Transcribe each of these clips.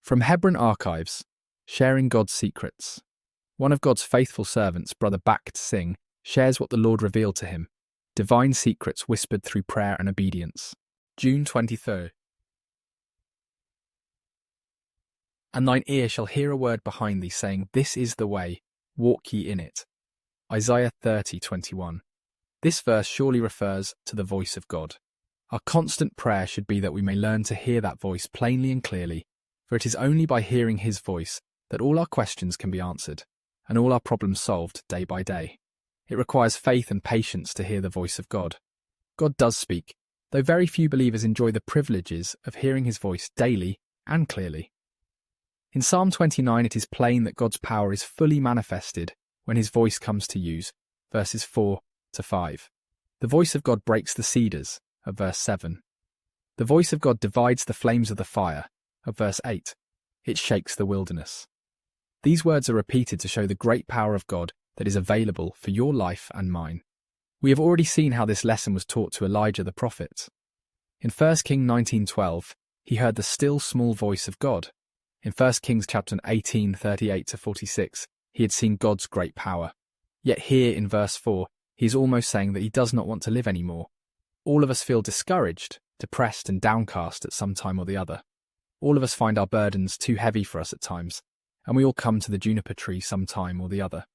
From Hebron Archives, Sharing God's Secrets. One of God's faithful servants, Brother Bakht Singh, shares what the Lord revealed to him, divine secrets whispered through prayer and obedience. June 23rd. And thine ear shall hear a word behind thee, saying, This is the way, walk ye in it. Isaiah 30:21. This verse surely refers to the voice of God. Our constant prayer should be that we may learn to hear that voice plainly and clearly, for it is only by hearing his voice that all our questions can be answered, and all our problems solved day by day. It requires faith and patience to hear the voice of God. God does speak, though very few believers enjoy the privileges of hearing his voice daily and clearly. In Psalm 29 it is plain that God's power is fully manifested when his voice comes to use, verses 4 to 5. The voice of God breaks the cedars, of verse 7. The voice of God divides the flames of the fire, of verse 8. It shakes the wilderness. These words are repeated to show the great power of God that is available for your life and mine. We have already seen how this lesson was taught to Elijah the prophet. In 1 Kings 19:12, he heard the still small voice of God. In 1 Kings chapter 18:38-46, he had seen God's great power. Yet here in verse 4, he is almost saying that he does not want to live anymore. All of us feel discouraged, depressed and downcast at some time or the other. All of us find our burdens too heavy for us at times, and we all come to the juniper tree some time or the other.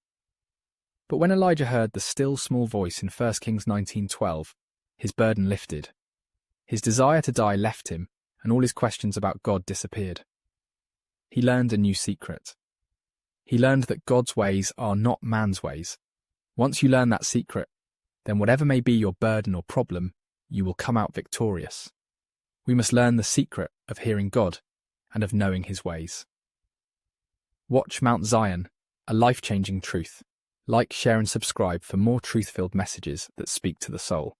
But when Elijah heard the still small voice in 1 Kings 19:12, his burden lifted. His desire to die left him, and all his questions about God disappeared. He learned a new secret. He learned that God's ways are not man's ways. Once you learn that secret, then whatever may be your burden or problem, you will come out victorious. We must learn the secret of hearing God and of knowing his ways. Watch Mount Zion, a life-changing truth. Like, share and subscribe for more truth-filled messages that speak to the soul.